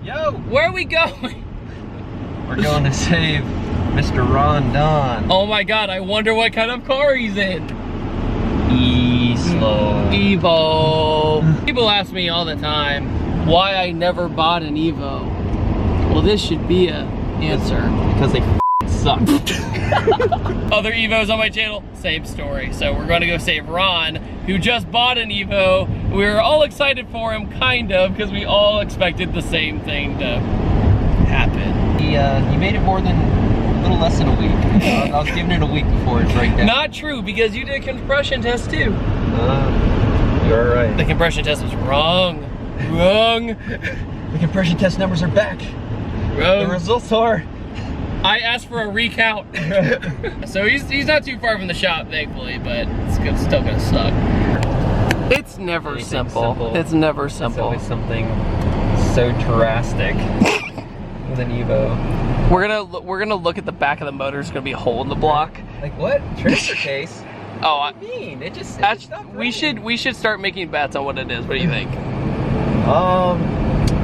Yo! Where are we going? We're going to save Mr. Ron Don. Oh my god, I wonder what kind of car he's in. Slow. Evo. People ask me all the time why I never bought an Evo. Well, this should be a answer. Because they suck. Other Evos on my channel, same story. So we're gonna go save Ron, who just bought an Evo. We were all excited for him, kind of, because we all expected the same thing to happen. He made it more than a little less than a week. I was giving it a week before it broke down. Not true, because you did a compression test too. You're right. The compression test was wrong. Wrong. The compression test numbers are back. Wrong. The results are. I asked for a recount. So he's not too far from the shop, thankfully, but it's still gonna suck. It's never simple. It's never simple. It's always something so drastic with an Evo. We're gonna look at the back of the motor. There's gonna be a hole in the block. Like what? Transfer case? Oh, what do you mean? It's just not we should start making bets on what it is. What do you think?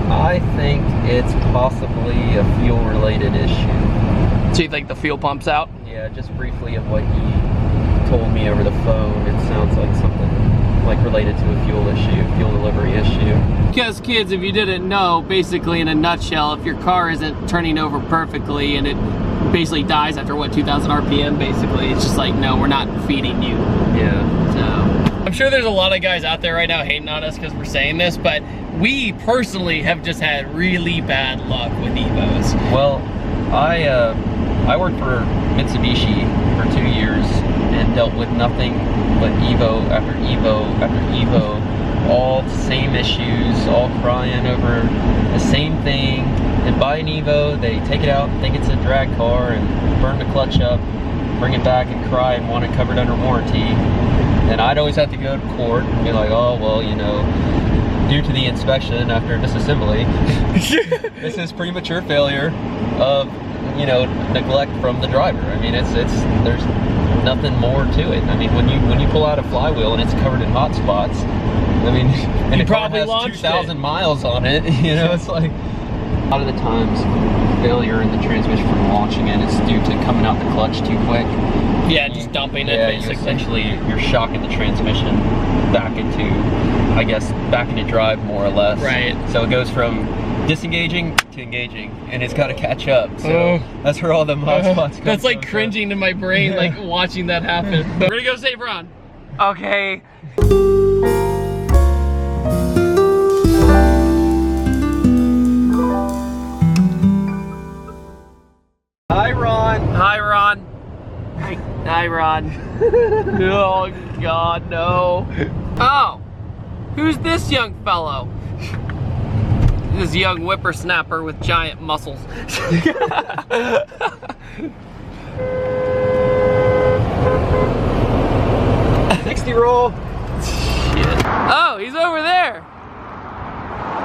I think it's possibly a fuel-related issue. So you think the fuel pump's out? Yeah, just briefly of what he told me over the phone, it sounds like something like related to a fuel issue, fuel delivery issue. Because kids, if you didn't know, basically in a nutshell, if your car isn't turning over perfectly and it basically dies after what, 2,000 RPM basically, it's just like, no, we're not feeding you. Yeah. So, I'm sure there's a lot of guys out there right now hating on us because we're saying this, but we personally have just had really bad luck with Evos. Well, I worked for Mitsubishi for 2 years and dealt with nothing but Evo after Evo after Evo, all the same issues, all crying over the same thing. And buy an Evo, they take it out, think it's a drag car, and burn the clutch up, bring it back and cry and want it covered under warranty. And I'd always have to go to court and be like, oh, well, you know, due to the inspection after disassembly, this is premature failure of, you know, neglect from the driver. I mean, there's nothing more to it. I mean, when you pull out a flywheel and it's covered in hot spots, I mean, and it probably has 2,000 miles on it, you know, it's like, a lot of the times, failure in the transmission from launching it is due to coming out the clutch too quick. Yeah, just dumping it, basically. Essentially, you're shocking the transmission back into, I guess, back into drive more or less. Right. So it goes from disengaging to engaging, and it's got to catch up. So that's where all the hot spots come. That's like cringing in my brain, like watching that happen. But we're gonna go save Ron. Okay. Hi, Ron. Hi, Ron. Hi. Hi, Ron. Oh, God, no. Oh, who's this young fellow? This young whippersnapper with giant muscles. 60 roll. Shit. Oh, he's over there.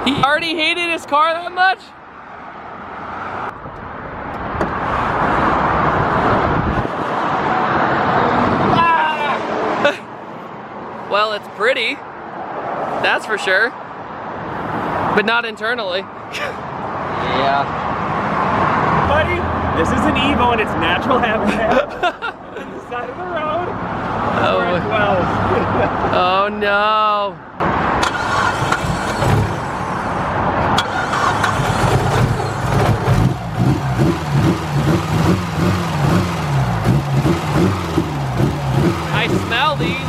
He already hated his car that much? Well, it's pretty, that's for sure, but not internally. Yeah. Buddy, this is an Evo in its natural habitat on the side of the road. We're at 12. Oh no. I smell these.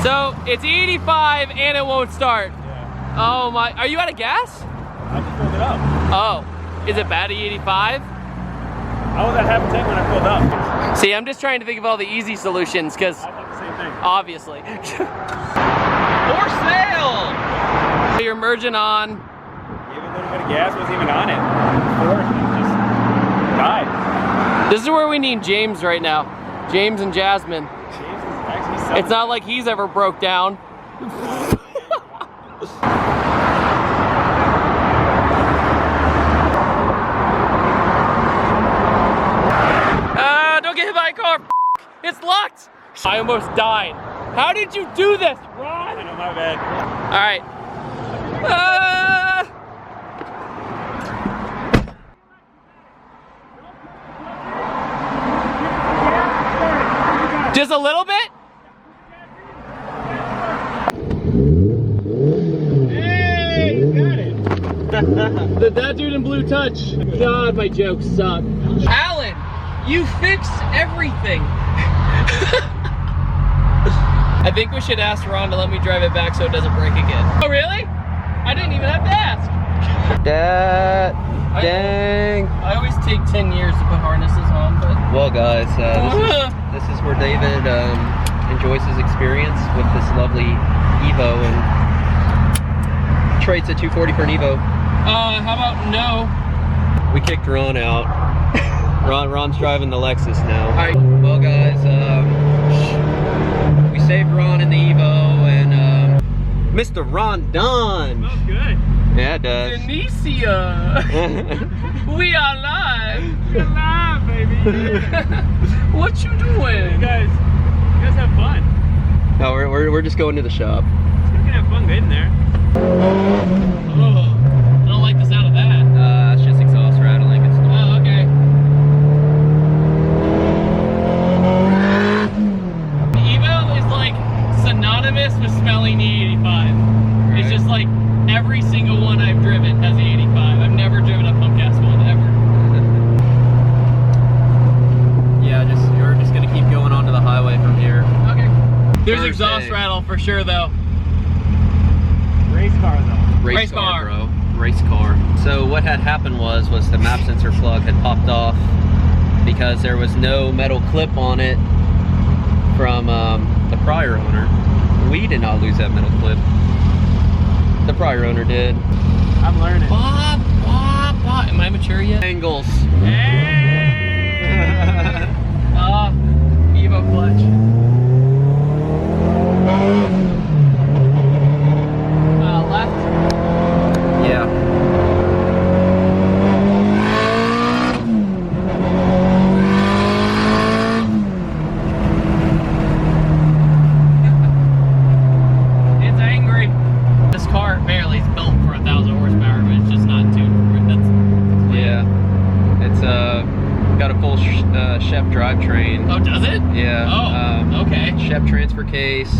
So it's 85 and it won't start. Yeah. Oh my, are you out of gas? I just filled it up. Oh, is it bad at 85? How was that half a tank when I filled up? See, I'm just trying to think of all the easy solutions because I thought the same thing. obviously. For sale! You're merging on. Gave it a little bit of gas, wasn't even on it. Forced and just died. This is where we need James right now. James and Jasmine. James is actually selling. It's not like he's ever broke down. Don't get hit by a car. It's locked. I almost died. How did you do this, Ron? I know, my bad. All right. The That Dude in Blue touch. God, my jokes suck. Alan, you fixed everything. I think we should ask Ron to let me drive it back so it doesn't break again. Oh, really? I didn't even have to ask. Dad, dang. I always take 10 years to put harnesses on, but... Well, guys, this is where David enjoys his experience with this lovely Evo and trades a 240 for an Evo. How about no? We kicked Ron out. Ron's driving the Lexus now. All right. Well, guys, we saved Ron in the Evo, and Mr. Ron Dunn. Smells good. Yeah, it does. Denicia. We are live. You're alive, baby. What you doing? You guys have fun. No, we're just going to the shop. You can have fun getting there. Oh, I don't like the sound of that. It's just exhaust rattling. It's Oh, okay. The Evo is like synonymous with smelling the 85. Right. It's just like every single one I've driven has the 85. I've never driven a punk gas one ever. Yeah, we're just gonna keep going onto the highway from here. Okay. There's Thursday. exhaust rattle for sure though. Race car though. Race car. Bro. Race car. So what had happened was the map sensor plug had popped off because there was no metal clip on it from the prior owner. We did not lose that metal clip. The prior owner did. I'm learning. Bob. Am I mature yet? Angles. Hey! Evo clutch. Left. Yeah. It's angry. This car apparently is built for 1,000 horsepower, but it's just not tuned for it. Yeah. It's got a full Chef drivetrain. Oh, does it? Yeah. Oh, okay. Chef transfer case,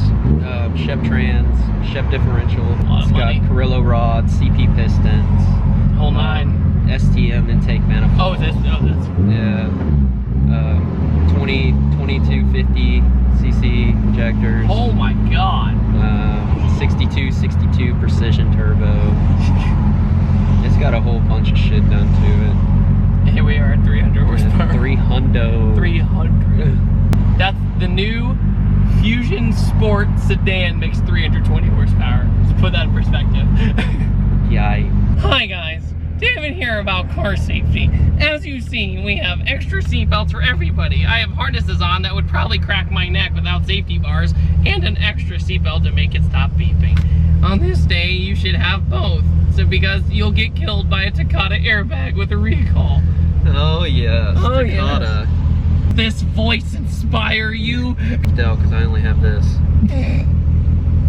Chef trans, Chef differential. Lot of It's got money. Carrillo rods, CP pistons, Whole nine. STM intake manifold. Oh, that's Yeah. 2250 cc injectors. oh my god. 62 precision turbo. It's got a whole bunch of shit done to it. Here we are at 300 horsepower. 300. 300. That's the new Fusion Sport sedan makes 320 horsepower. Just put that in perspective. Yikes. Hi guys, David here about car safety. As you've seen, we have extra seatbelts for everybody. I have harnesses on that would probably crack my neck without safety bars, and an extra seatbelt to make it stop beeping. On this day, you should have both, so because you'll get killed by a Takata airbag with a recall. Oh yes. Oh, Takata. This voice inspire you? No, because I only have this.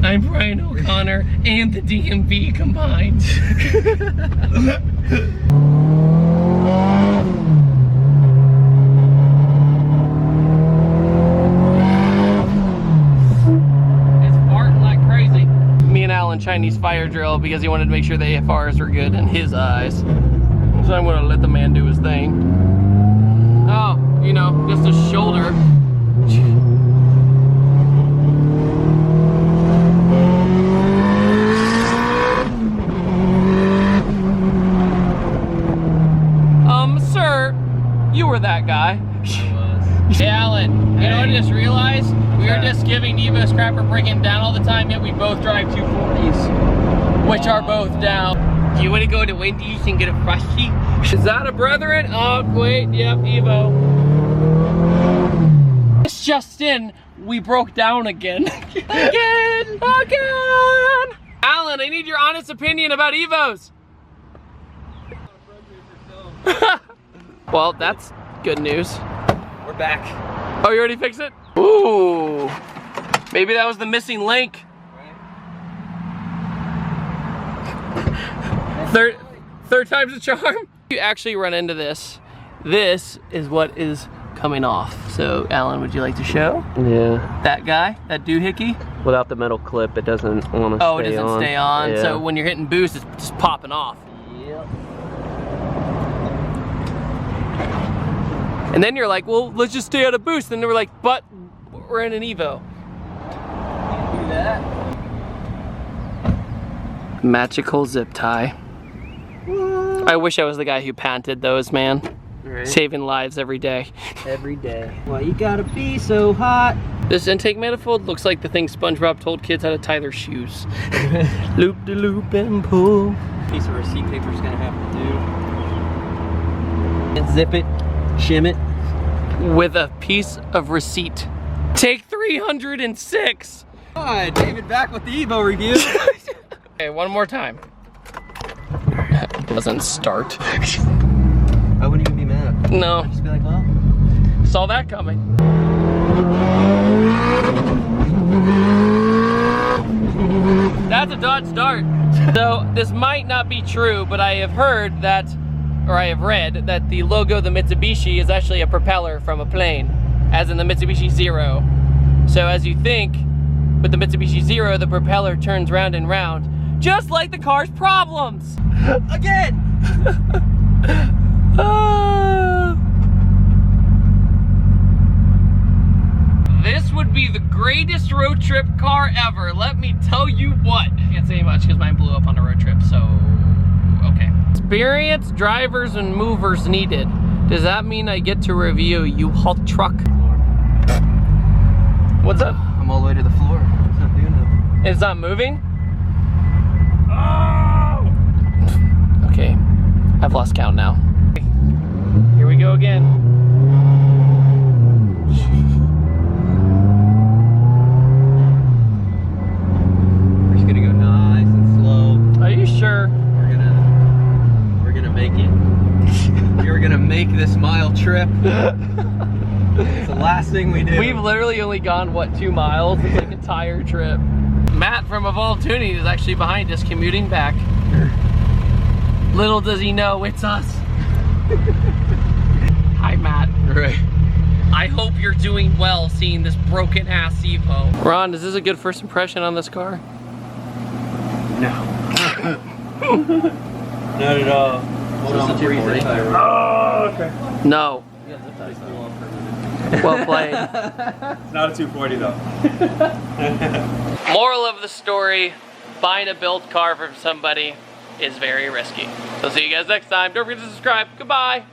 I'm Brian O'Connor and the DMV combined. It's farting like crazy. Me and Alan Chinese fire drill because he wanted to make sure the AFRs were good in his eyes. So I'm gonna let the man do his thing. Oh, you know, just a shoulder. Sir, you were that guy. Hey, Alan, you know what I just realized? We were just giving Evo crap for breaking down all the time, yet we both drive 240s, which are both down. Do you want to go to Wendy's and get a frosty? Is that a brethren? Oh, wait, yep, Evo. It's just in, we broke down again. Again! Alan, I need your honest opinion about Evos. Well, that's good news. We're back. Oh, you already fixed it? Ooh. Maybe that was the missing link. Third time's the charm. You actually run into this. This is what is coming off. So, Alan, would you like to show? Yeah. That guy, that doohickey? Without the metal clip, it doesn't want to Oh, it stay doesn't on. stay on. Yeah. So when you're hitting boost, it's just popping off. Yep. And then you're like, well, let's just stay out of boost. And then we're like, but we're in an Evo. Can't do that. Magical zip tie. I wish I was the guy who panted those, man. Right. Saving lives every day. Every day. Why you gotta be so hot? This intake manifold looks like the thing SpongeBob told kids how to tie their shoes. Loop de loop and pull. Piece of receipt paper's gonna have to do. And zip it, shim it. With a piece of receipt. Take 306. Hi, David back with the Evo review. Okay, one more time. Doesn't start. I wouldn't even be mad. No. I'd just be like, well. Saw that coming. That's a Dodge Dart. So this might not be true, but I have heard that, or I have read that the logo of the Mitsubishi is actually a propeller from a plane, as in the Mitsubishi Zero. So as you think, with the Mitsubishi Zero, the propeller turns round and round, just like the car's problems. Again! This would be the greatest road trip car ever, let me tell you what. Can't say much because mine blew up on a road trip, so okay. Experienced drivers and movers needed. Does that mean I get to review U-Haul truck? What's up? I'm all the way to the floor. It's not doing nothing. It's not moving? Okay, I've lost count now. Here we go again. We're just gonna go nice and slow. Are you sure? We're gonna make it. You're gonna make this mile trip. It's the last thing we do. We've literally only gone, what, 2 miles? It's like a entire trip. Matt from Evolved Tuning is actually behind us commuting back. Little does he know it's us. Hi, Matt. Right. I hope you're doing well seeing this broken ass Evo. Ron, is this a good first impression on this car? No. Not at all. Hold on, Oh, okay. No. Well played. It's not a 240 though. Moral of the story, buying a built car from somebody is very risky. So see you guys next time. Don't forget to subscribe. Goodbye.